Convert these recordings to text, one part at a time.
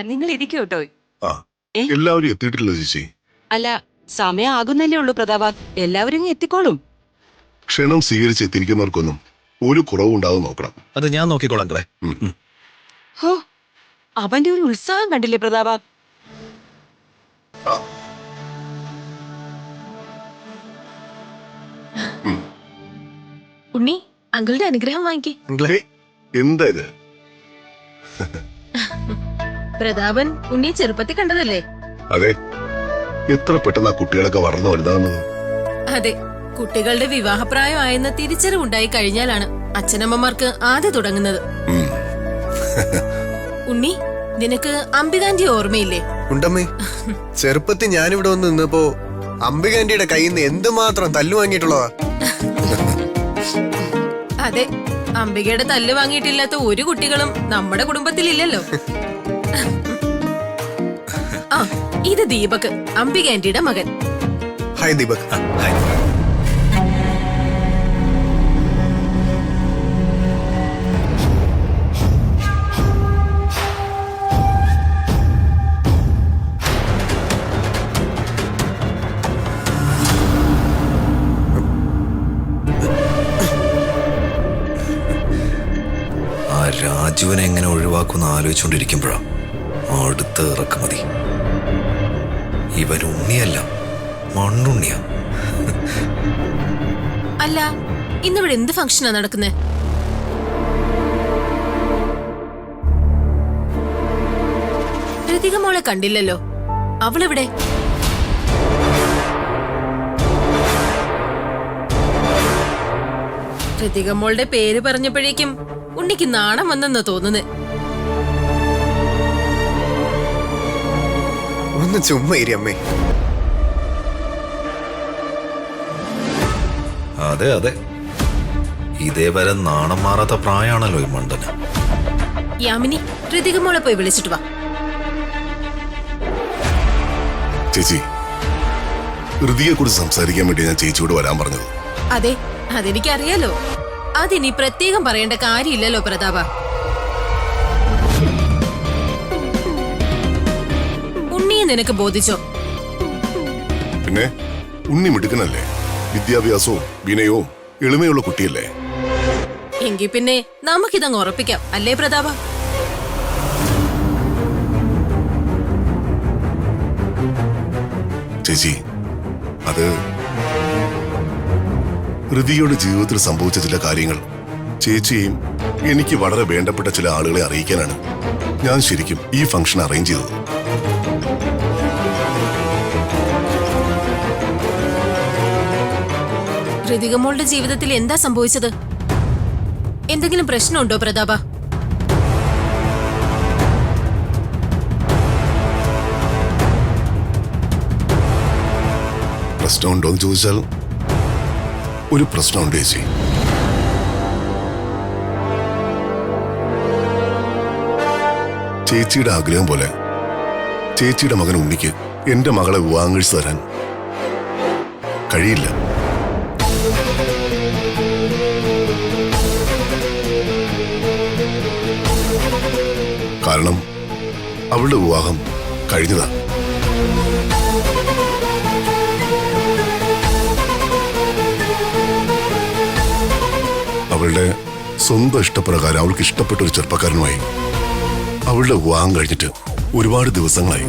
നിങ്ങൾ ഇരിക്കൂ കേട്ടോ. ആ എല്ലാവരും എത്തിയിട്ടില്ല ചേച്ചി. അല്ല, സമയം ആകുന്നല്ലേ ഉള്ളൂ പ്രതാപ. എല്ലാവരും ഇങ്ങ് എത്തിക്കോളും. ക്ഷണം സ്വീകരിച്ച് എത്തിയിരിക്കുന്നവർക്കൊന്നും ഒരു കുറവും ഉണ്ടാവും നോക്കണം. അത് ഞാൻ നോക്കിക്കോളാം. ഹോ, അവന്റെ ഒരു ഉത്സാഹം കണ്ടില്ലേ പ്രതാപ. ഉണ്ണി, അങ്കിളുടെ അനുഗ്രഹം വാങ്ങിക്കേ. എന്താ ഇത്? പ്രതാപൻ ഉണ്ണി ചെറുപ്പത്തിൽ കണ്ടതല്ലേ? അതെ, എത്ര പെട്ടെന്ന് ആ കുട്ടികളൊക്കെ വളർന്നു വലുതാകുന്നത്. അതെ, കുട്ടികളുടെ വിവാഹപ്രായം ആയെന്ന തിരിച്ചറിവുണ്ടായി കഴിഞ്ഞാലാണ് അച്ഛനമ്മമാർക്ക് ആദ്യം തുടങ്ങുന്നത്. ഉണ്ണി, നിനക്ക് അംബികാന്റി ഓർമ്മയില്ലേ? ഉണ്ടമ്മേ, ചെറുപ്പത്തിൽ ഞാനിവിടെ വന്ന് നിന്നപ്പോ അംബികാന്റിയുടെ കയ്യിൽ നിന്ന് എന്തുമാത്രം തല്ലു വാങ്ങിയിട്ടുള്ളതാ. അതെ, അംബികയുടെ തല്ല് വാങ്ങിയിട്ടില്ലാത്ത ഒരു കുട്ടികളും നമ്മുടെ കുടുംബത്തിലില്ലല്ലോ. ആ, ഇത് ദീപക്, അംബികാന്റിയുടെ മകൻ. ഹായ് ദീപക്. രാജുവിനെ എങ്ങനെ ഒഴിവാക്കുമെന്ന് ആലോചിച്ചുകൊണ്ടിരിക്കുമ്പോഴാ അടുത്ത ഇറക്കുമതി. ഇവൻ ഉണ്ണിയല്ല, മണ്ണുണ്ണിയാ. അല്ല, ഇന്നിവിടെ എന്ത് ഫംഗ്ഷനാ നടക്കുന്നേ? ഋതിക മോളെ കണ്ടില്ലല്ലോ, അവളെവിടെ? ഋതിക മോളുടെ പേര് പറഞ്ഞപ്പോഴേക്കും ഉണ്ണിക്ക് നാണം വന്നെന്നാ തോന്നുന്നേ. ഒന്ന് ചുമ്മാ ഇരി അമ്മേ. അതെ അതെ, ഇതേവരെ നാണം മാറാത്ത പ്രായമാണല്ലോ ഈ മണ്ടന്. യാമിനി, ഋതിക മോളെ പോയി വിളിച്ചിട്ട് വാ. ചേച്ചി, ഋതിയെ കുറിച്ച് സംസാരിക്കാൻ വേണ്ടി ഞാൻ ചേച്ചിയോട് വരാൻ പറഞ്ഞത്. അതെ, അതെനിക്കറിയാലോ. അതിനി പ്രത്യേകം പറയേണ്ട കാര്യമില്ലല്ലോ പ്രതാപ. ഉണ്ണിയെ നിനക്ക് ബോധിച്ചോ? പിന്നെ ഉണ്ണി മിടുക്കനല്ലേ, വിദ്യാഭ്യാസവും വിനയവും എളിമയുള്ള കുട്ടിയല്ലേ. എങ്കിൽ പിന്നെ നമുക്കിതങ്ങ് ഉറപ്പിക്കാം, അല്ലേ പ്രതാപ? ചേച്ചി, അത് ഋതിയുടെ ജീവിതത്തിൽ സംഭവിച്ച ചില കാര്യങ്ങൾ ചേച്ചിയെയും എനിക്ക് വളരെ വേണ്ടപ്പെട്ട ചില ആളുകളെ അറിയിക്കാനാണ് ഞാൻ ശരിക്കും ഈ ഫംഗ്ഷൻ അറേഞ്ച് ചെയ്തത്. ഋതിക മോളുടെ ജീവിതത്തിൽ എന്താ സംഭവിച്ചത്? എന്തെങ്കിലും പ്രശ്നമുണ്ടോ പ്രതാപ? പ്രശ്നമുണ്ടോന്ന് ചോദിച്ചാൽ ഒരു പ്രശ്നമുണ്ട് ചേച്ചി. ചേച്ചിയുടെ ആഗ്രഹം പോലെ ചേച്ചിയുടെ മകൻ ഉണ്ണിക്ക് എന്റെ മകളെ വിവാഹം കഴിച്ചു തരാൻ കഴിയില്ല. കാരണം അവളുടെ വിവാഹം കഴിഞ്ഞതാ. അവളുടെ സ്വന്തം ഇഷ്ടപ്രകാരം അവൾക്ക് ഇഷ്ടപ്പെട്ട ഒരു ചെറുപ്പക്കാരനുമായി അവളുടെ വിവാഹം കഴിഞ്ഞിട്ട് ഒരുപാട് ദിവസങ്ങളായി.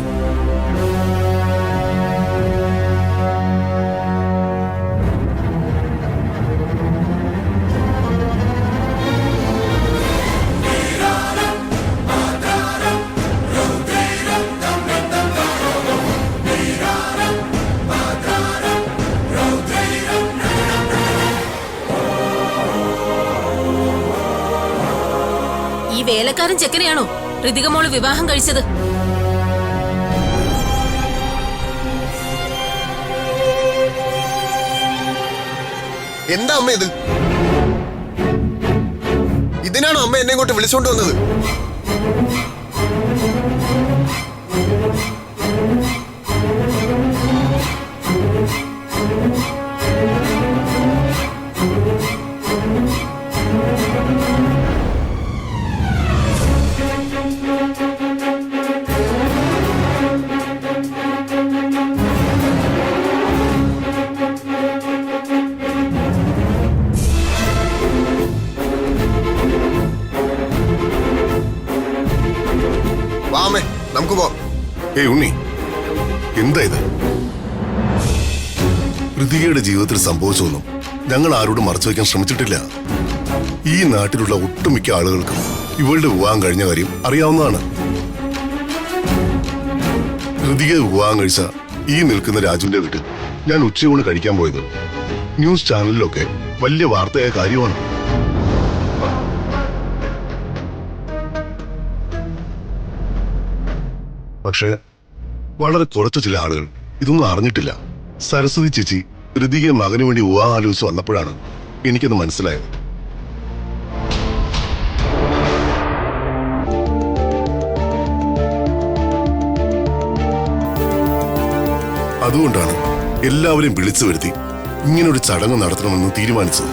ഈ വേലക്കാരൻ ചെക്കനെയാണോ ഋതിക മോള് വിവാഹം കഴിച്ചത്? എന്താ അമ്മ ഇത്? ഇതിനാണോ അമ്മ എന്നെ ഇങ്ങോട്ട് വിളിച്ചോണ്ട് വന്നത്? നമുക്ക് പോവാം. ഏയ് ഉണ്ണി, എന്താ ഇത്? ഋതികയുടെ ജീവിതത്തിൽ സംഭവിച്ചൊന്നും ഞങ്ങൾ ആരോടും മറച്ചു വയ്ക്കാൻ ശ്രമിച്ചിട്ടില്ല. ഈ നാട്ടിലുള്ള ഒട്ടുമിക്ക ആളുകൾക്കും ഇവളുടെ വിവാഹം കഴിഞ്ഞ കാര്യം അറിയാവുന്നതാണ്. ഋതിക വിവാഹം കഴിച്ച ഈ നിൽക്കുന്ന രാജുവിന്റെ വീട്ടിൽ ഞാൻ ഉച്ചയൂണ് കഴിക്കാൻ പോയത് ന്യൂസ് ചാനലിലൊക്കെ വലിയ വാർത്തയായ കാര്യമാണ്. പക്ഷേ വളരെ കുറച്ച് ചില ആളുകൾ ഇതൊന്നും അറിഞ്ഞിട്ടില്ല. സരസ്വതി ചേച്ചി ഋതികയെ മകന് വേണ്ടി വിവാഹം ആലോചിച്ച് വന്നപ്പോഴാണ് എനിക്കത് മനസ്സിലായത്. അതുകൊണ്ടാണ് എല്ലാവരെയും വിളിച്ചു വരുത്തി ഇങ്ങനൊരു ചടങ്ങ് നടത്തണമെന്ന് തീരുമാനിച്ചത്.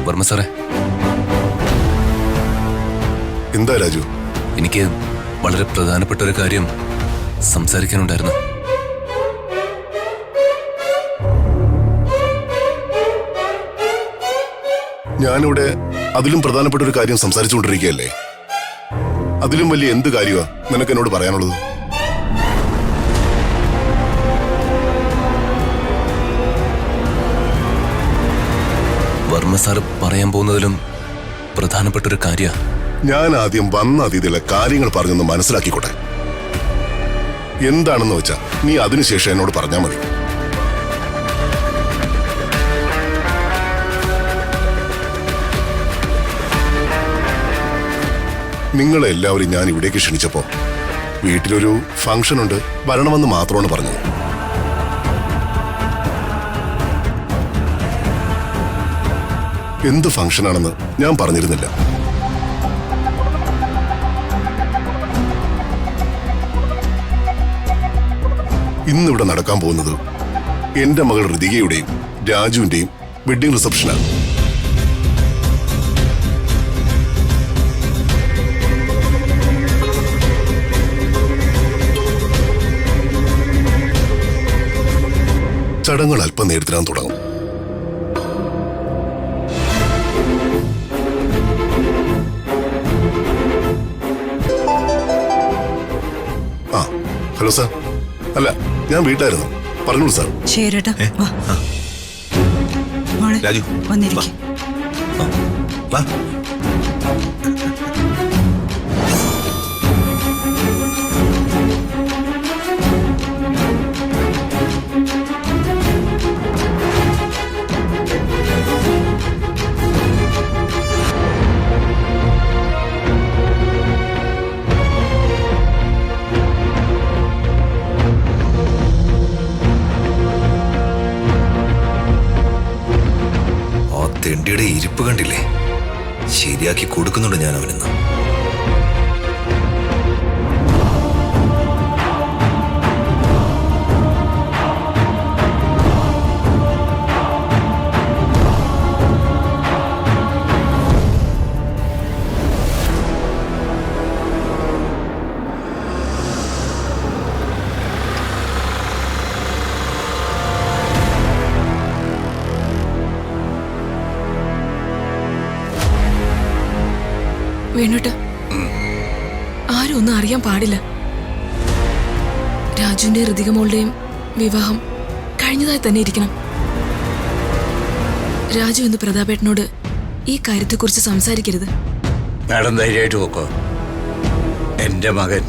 വർമ്മ സാറേ, എന്താ രാജു? എനിക്ക് വളരെ പ്രധാനപ്പെട്ട ഒരു കാര്യം സംസാരിക്കാനുണ്ടായിരുന്നു. ഞാനിവിടെ അതിലും പ്രധാനപ്പെട്ട ഒരു കാര്യം സംസാരിച്ചുകൊണ്ടിരിക്കുകയല്ലേ. അതിലും വലിയ എന്ത് കാര്യമാ നിനക്ക് എന്നോട് പറയാനുള്ളത്? വർമ്മ സാർ പറയാൻ പോകുന്നതിലും പ്രധാനപ്പെട്ട ഒരു കാര്യ. ഞാൻ ആദ്യം വന്ന അതിഥികളെ കാര്യങ്ങൾ പറഞ്ഞൊന്ന് മനസ്സിലാക്കിക്കോട്ടെ. എന്താണെന്ന് വെച്ചാ നീ അതിനുശേഷം എന്നോട് പറഞ്ഞാൽ മതി. നിങ്ങളെ എല്ലാവരും ഞാൻ ഇവിടേക്ക് ക്ഷണിച്ചപ്പോ വീട്ടിലൊരു ഫംഗ്ഷൻ ഉണ്ട്, വരണമെന്ന് മാത്രമാണ് പറഞ്ഞത്. എന്ത് ഫംഗ്ഷനാണെന്ന് ഞാൻ പറഞ്ഞിരുന്നില്ല. ഇന്നിവിടെ നടക്കാൻ പോകുന്നത് എന്റെ മകൾ ഋതികയുടെയും രാജുവിന്റെയും വെഡിങ് റിസപ്ഷനാണ്. ചടങ്ങുകൾ അല്പം നേരത്തിനാൻ തുടങ്ങും. ആ, ഹലോ സാർ. അല്ല, ഞാൻ വീട്ടിലായിരുന്നു. പറഞ്ഞോളൂ സാർ. ശരിട്ടാ, രാജു വന്നിരിക്കും. വാ. തെണ്ടിയുടെ ഇരിപ്പ് കണ്ടില്ലേ? ശരിയാക്കി കൊടുക്കുന്നുണ്ട് ഞാൻ അവനിന്ന്. വേണുട്ട, ആരും ഒന്നും അറിയാൻ പാടില്ല. രാജുവിന്റെ ഋതികമോളുടെയും വിവാഹം കഴിഞ്ഞതായി തന്നെ ഇരിക്കണം. രാജു എന്ന് പ്രതാപേട്ടനോട് ഈ കാര്യത്തെക്കുറിച്ച് സംസാരിക്കരുത്. മാഡം ധൈര്യമായിട്ട് നോക്കോ. എന്റെ മകൻ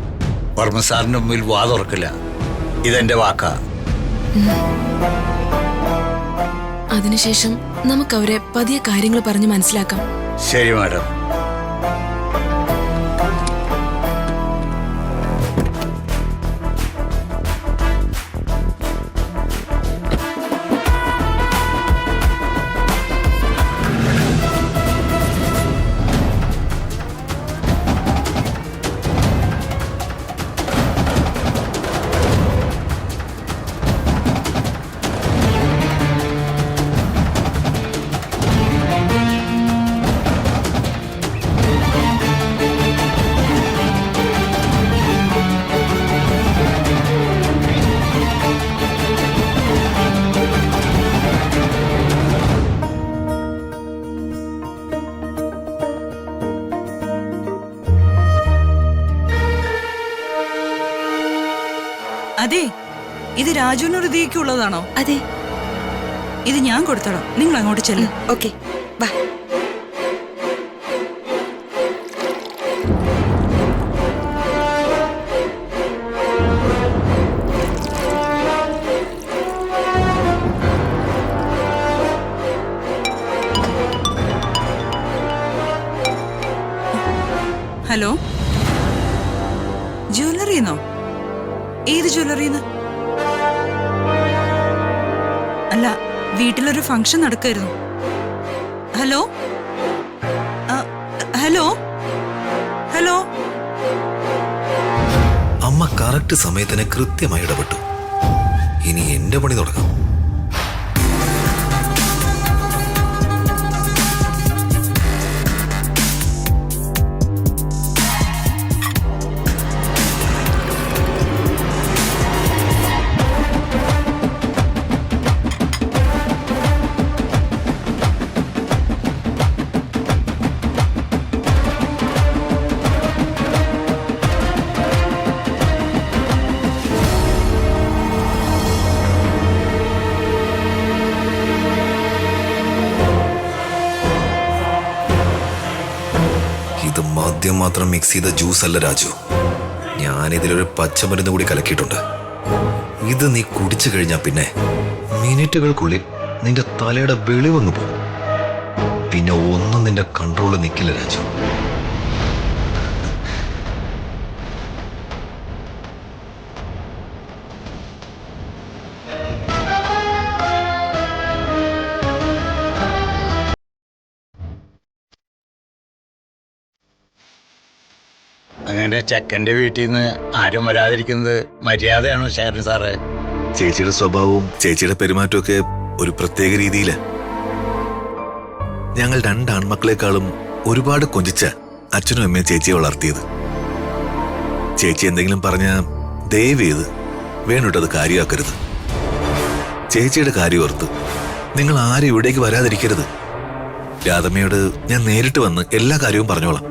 വർമ്മ സാറിന്റെ മുമ്പിൽ വാ തുറക്കില്ല. ഇതെന്റെ വാക്കാ. അതിനുശേഷം നമുക്കവരെ പതിയെ കാര്യങ്ങൾ പറഞ്ഞ് മനസ്സിലാക്കാം. ശരി മാഡം. അതെ, ഇത് രാജുവിന് ഹൃദയക്കുള്ളതാണോ? അതെ. ഇത് ഞാൻ കൊടുത്തോളാം, നിങ്ങൾ അങ്ങോട്ട് ചെല്ലും. ഓക്കെ, വാ. ഹലോ, ജ്വല്ലറിന്നോ? ഏത് ജ്വല്ലറിന്ന്? അല്ല, വീട്ടിലൊരു ഫംഗ്ഷൻ നടക്കായിരുന്നു. Hello hello hello. അമ്മ കറക്റ്റ് സമയത്തിന് കൃത്യമായി ഇടപെട്ടു. ഇനി എന്റെ പണി തുടങ്ങാം. ഇത് മദ്യം മാത്രം മിക്സ് ചെയ്ത ജ്യൂസ് അല്ല രാജു. ഞാനിതിലൊരു പച്ചമരുന്ന് കൂടി കലക്കിയിട്ടുണ്ട്. ഇത് നീ കുടിച്ചു കഴിഞ്ഞാൽ പിന്നെ മിനിറ്റുകൾക്കുള്ളിൽ നിന്റെ തലയുടെ വെളിവങ്ങ് പോകും. പിന്നെ ഒന്നും നിന്റെ കൺട്രോളിൽ നിൽക്കില്ല രാജു. അങ്ങനെ ചെക്കൻ്റെ വീട്ടിൽ നിന്ന് ആരും വരാതിരിക്കുന്നത് മര്യാദയാണോ ശേഖരൻ സാറേ? ചേച്ചിയുടെ സ്വഭാവവും ചേച്ചിയുടെ പെരുമാറ്റവും ഒക്കെ ഒരു പ്രത്യേക രീതിയില്. ഞങ്ങൾ 2 ആൺമക്കളെക്കാളും ഒരുപാട് കൊഞ്ചിച്ച അച്ഛനും അമ്മയും ചേച്ചിയെ വളർത്തിയത്. ചേച്ചി എന്തെങ്കിലും പറഞ്ഞ ദയവ് ചെയ്ത് വേണ്ടിട്ടത് കാര്യമാക്കരുത്. ചേച്ചിയുടെ കാര്യം ഓർത്ത് നിങ്ങൾ ആരും ഇവിടേക്ക് വരാതിരിക്കരുത്. രാധമ്മയോട് ഞാൻ നേരിട്ട് വന്ന് എല്ലാ കാര്യവും പറഞ്ഞോളാം.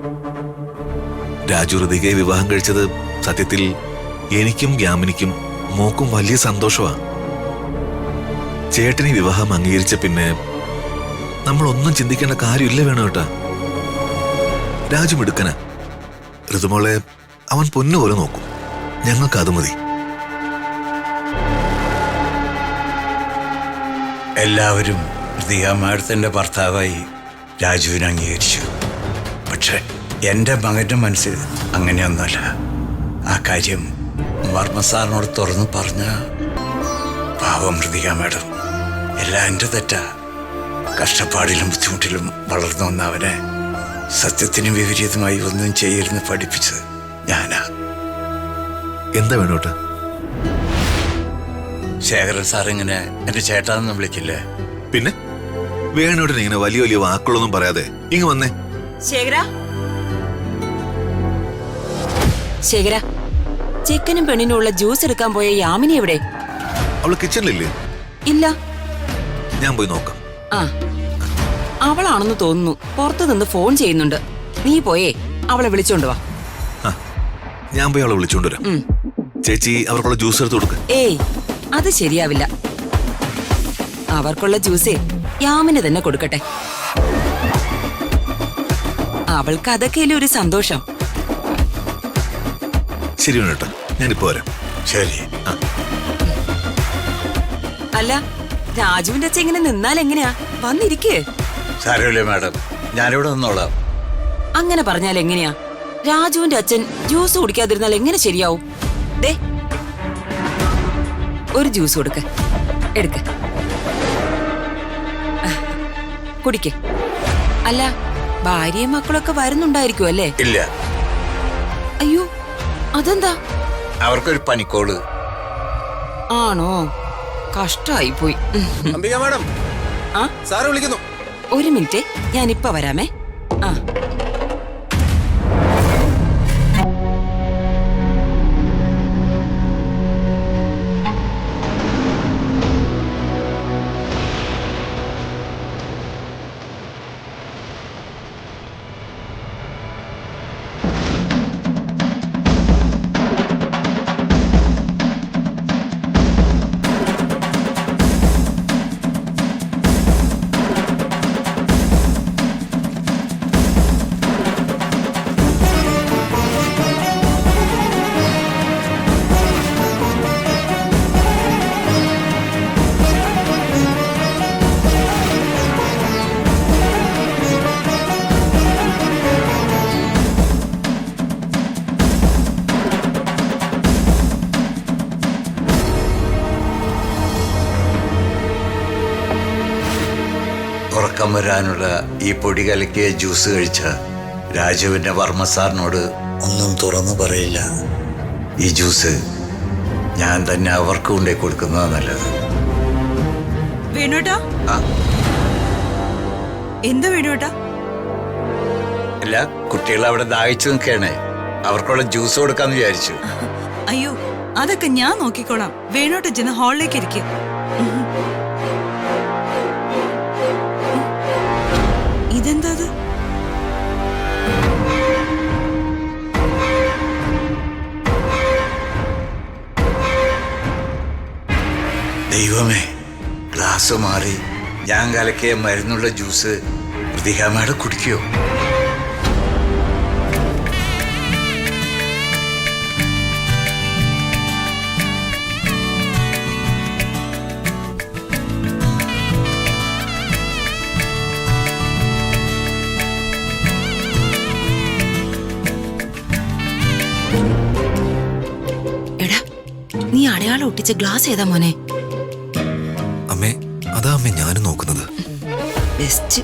രാജു ഋതികയെ വിവാഹം കഴിച്ചത് സത്യത്തിൽ എനിക്കും യാമിനിക്കും മോക്കും വലിയ സന്തോഷമാണ്. ചേട്ടനെ വിവാഹം അംഗീകരിച്ച പിന്നെ നമ്മളൊന്നും ചിന്തിക്കേണ്ട കാര്യമില്ല വേണോട്ടാ. രാജു മിടുക്കന. ഋതുമോളെ അവൻ പൊന്നുപോലെ നോക്കും. ഞങ്ങൾക്ക് അത് മതി. എല്ലാവരും ഋതിക മാഡത്തിൻ്റെ ഭർത്താവായി രാജുവിനെ അംഗീകരിച്ചു. പക്ഷെ എൻ്റെ മകൻ്റെ മനസ്സിൽ അങ്ങനെയൊന്നുമല്ല. ആ കാര്യം വർമ്മ സാറിനോട് തുറന്ന് പറഞ്ഞ പാവം ഋതിക മാഡം. എല്ലാം എൻ്റെ തെറ്റാ. കഷ്ടപ്പാടിലും ബുദ്ധിമുട്ടിലും വളർന്നു വന്ന അവനെ സത്യത്തിന് വിപരീതമായി ഒന്നും ചെയ്യരുന്ന് പഠിപ്പിച്ചത് ഞാനാ. എന്താ വേണോട്ടാ? ശേഖരൻ സാർ ഇങ്ങനെ എൻ്റെ ചേട്ടാന്ന് വിളിക്കില്ലേ? പിന്നെ വേണോട്ടിന് ഇങ്ങനെ വലിയ വലിയ വാക്കുകളൊന്നും പറയാതെ ഇങ്ങ് വന്നേ. ശേഖര, ശേഖര, ചെക്കനും പെണ്ണിനും ഉള്ള ജ്യൂസ് എടുക്കാൻ പോയ യാമിനി എവിടെ? അവള് കിച്ചണിലില്ലേ? ഇല്ല. ഞാൻ പോയി നോക്കാം. ആ, അവളാണെന്ന് തോന്നുന്നു. പുറത്തു നിന്ന് ഫോൺ ചെയ്യുന്നുണ്ട്. നീ പോയേ അവളെ വിളിച്ചോണ്ട് വാ. ഞാൻ പോയി അവളെ വിളിച്ചോണ്ടുവരാം. ചേച്ചി അവർക്കുള്ള ജ്യൂസ് എടുത്ത് കൊടുക്ക. ഏയ്, അത് ശരിയാവില്ല. അവർക്കുള്ള ജ്യൂസേ യാമിന് തന്നെ കൊടുക്കട്ടെ. അവൾക്ക് അതൊക്കെയല്ലേ ഒരു സന്തോഷം. ശരി വേണോട്ടാ, ഞാനിപ്പോ വരാം. ശരി. അല്ല, രാജുവിന്റെ അച്ഛൻ ഇങ്ങനെ നിന്നാൽ എങ്ങനെയാ? വന്നിരിക്കേ. സാരമില്ലേ മാഡം, ഞാനിവിടെ നിന്നോളാം. അങ്ങനെ പറഞ്ഞാൽ എങ്ങനെയാ? രാജുവിന്റെ അച്ഛൻ ജ്യൂസ് കുടിക്കാതിരുന്നാൽ എങ്ങനെ ശരിയാവും? ദേ, ഒരു ജ്യൂസ് കൊടുക്ക. എടുക്ക, കുടിക്ക. അല്ല, ഭാര്യയും മക്കളൊക്കെ വരുന്നുണ്ടായിരിക്കും അല്ലേ? ഇല്ല. അയ്യോ, അതെന്താ? അവർക്കൊരു പനിക്കോള്. ആണോ? കഷ്ടായി പോയി. അംബിക മാഡം, ആ, സാറ് വിളിക്കുന്നു. ഒരു മിനിറ്റ്, ഞാനിപ്പ വരാമേ. ആ, ഉറക്കം വരാനുള്ള ഈ പൊടി കലക്കിയ ജ്യൂസ് കഴിച്ച രാജുവിന്റെ വർമ്മ സാറിനോട് ഒന്നും തുറന്നു പറയില്ല. ഈ ജ്യൂസ് ഞാൻ തന്നെ അവർക്ക് കൊണ്ടേ കൊടുക്കുന്നതാ നല്ലത്. വേണുട്ടാ, ആ, എന്താ വേണുട്ടാ? അല്ല, കുട്ടികൾ അവിടെ ദാഹിച്ചു നിൽക്കണേ, അവർക്കുള്ള ജ്യൂസ് കൊടുക്കാന്ന് വിചാരിച്ചു. അയ്യോ, അതൊക്കെ ഞാൻ നോക്കിക്കോളാം. വേണോട്ട് ചെന്ന് ഹാളിലേക്ക് ഇരിക്കും. ഇതെന്താ? ദൈവമേ, ഗ്ലാസ് മാറി ഞാൻ കലക്കിയ മരുന്നുള്ള ജ്യൂസ് പ്രതികാമയുടെ കുടിക്കോ? എടാ, നീ അടയാളം ഒട്ടിച്ച ഗ്ലാസ് ഏതാ മോനെ? അമ്മേ, അതാ അമ്മേ ഞാനും നോക്കുന്നത്. ബെസ്റ്റ്.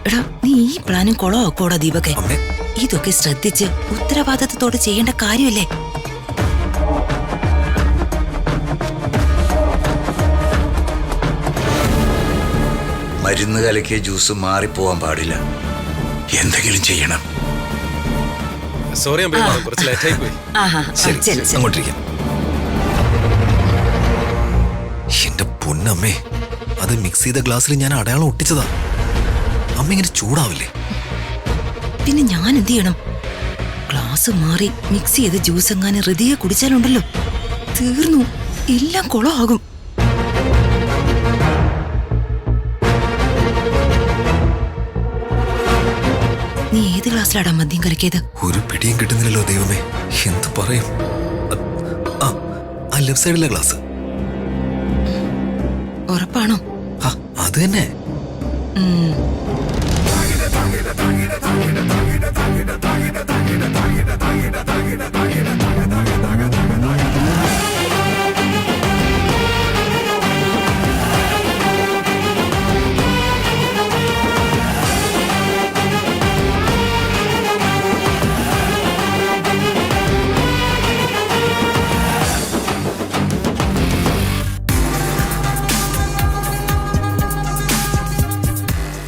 എടാ, നീ ഈ പ്ലാനും കുളമാക്കോടാ ദീപകെ. അമ്മേ, ഇതൊക്കെ ശ്രദ്ധിച്ച് ഉത്തരവാദിത്തത്തോടെ ചെയ്യേണ്ട കാര്യമല്ലേ? മരുന്ന് കലക്കിയ ജ്യൂസ് മാറിപ്പോവാൻ പാടില്ല. എന്തെങ്കിലും ചെയ്യണം. സോറി അമ്മേ, കുറച്ച് ലേറ്റായി പോയി. ശരി, അങ്ങോട്ടിരിക്കാം. എന്റെ പൊന്നമ്മേ, അത് മിക്സ് ചെയ്ത ഗ്ലാസ്സിൽ ഞാൻ അടയാളം ഒട്ടിച്ചതാ. അമ്മ ഇങ്ങനെ ചൂടാവില്ലേ? പിന്നെ ഞാൻ എന്ത് ചെയ്യണം? ഗ്ലാസ് മാറി മിക്സ് ചെയ്ത് ജ്യൂസ് എങ്ങാനും ഹൃദയ കുടിച്ചാലുണ്ടല്ലോ, തീർന്നു, എല്ലാം കുളമാകും. നീ ഏത് ഗ്ലാസ്സിലാടാ മദ്യം കലക്കിയത്? ഒരു പിടിയും കിട്ടുന്നില്ലല്ലോ ദൈവമേ, എന്ത് പറയും? ആ ലെഫ്റ്റ് സൈഡിലെ ഗ്ലാസ്. ഉറപ്പാണോ? അത് തന്നെ.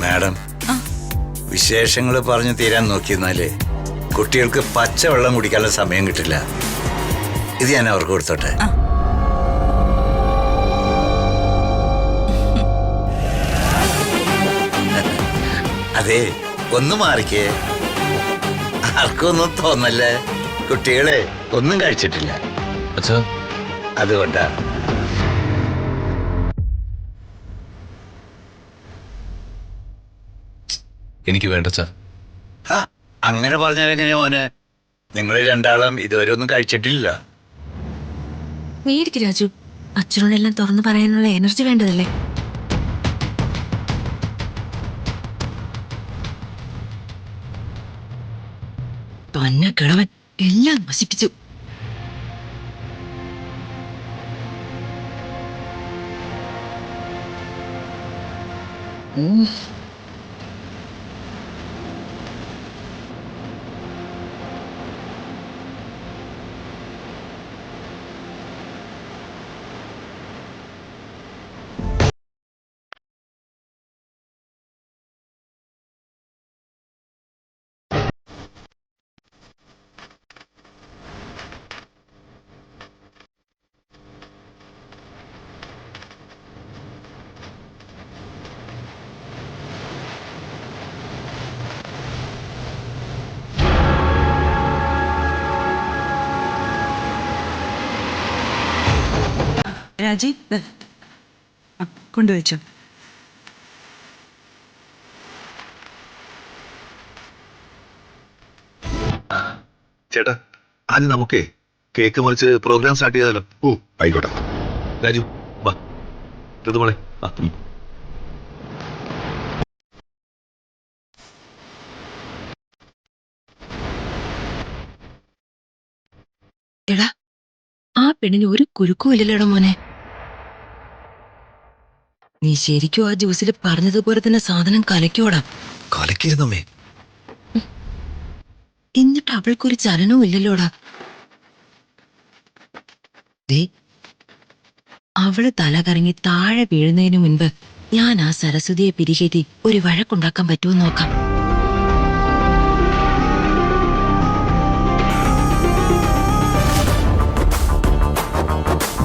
മാഡം, വിശേഷങ്ങൾ പറഞ്ഞു തീരാൻ നോക്കിയെന്നാലേ കുട്ടികൾക്ക് പച്ചവെള്ളം കുടിക്കാനുള്ള സമയം കിട്ടില്ല. ഇത് ഞാൻ അവർക്ക് കൊടുത്തോട്ടെ. അതെ, ഒന്ന് മാറിക്കേ. ആർക്കൊന്നും തോന്നല്ലേ, കുട്ടികളെ ഒന്നും കഴിച്ചിട്ടില്ല, അതുകൊണ്ടാ. എനിക്ക് വേണ്ട സാർ. അങ്ങനെ പറഞ്ഞാലെങ്ങനെയാ മോനെ? നിങ്ങൾ രണ്ടാളും ഇതുവരെ ഒന്നും കഴിച്ചിട്ടില്ല. മേടിക്ക് രാജു, അച്ഛനോടെല്ലാം തുറന്നു പറയാനുള്ള എനർജി വേണ്ടതല്ലേ? തന്നെ കിളവൻ എല്ലാം നശിപ്പിച്ചു. രാജീവ്, കൊണ്ടുവച്ചോ. ചേട്ടാ, അത് നമുക്കേ കേക്ക് മുറിച്ച് പ്രോഗ്രാം സ്റ്റാർട്ട് ചെയ്താലോ? ആയിക്കോട്ടെ. രാജു വാ, മോളെ. എടാ, ആ പെണ്ണിന് ഒരു കുരുക്കും ഇല്ലല്ലോടാ മോനെ. നീ ശരിക്കും ആ ജ്യൂസിൽ പറഞ്ഞതുപോലെ തന്നെ സാധനം കലക്കോടാ. കലക്കിയിരുന്നമ്മേ. എന്നിട്ട് അവൾക്കൊരു ചലനവും ഇല്ലല്ലോടാ. ദേ, അവള് തല കറങ്ങി താഴെ വീഴുന്നതിന് മുൻപ് ഞാൻ ആ സരസ്വതിയെ പിരികേറ്റി ഒരു വഴക്കുണ്ടാക്കാൻ പറ്റുമോ നോക്കാം.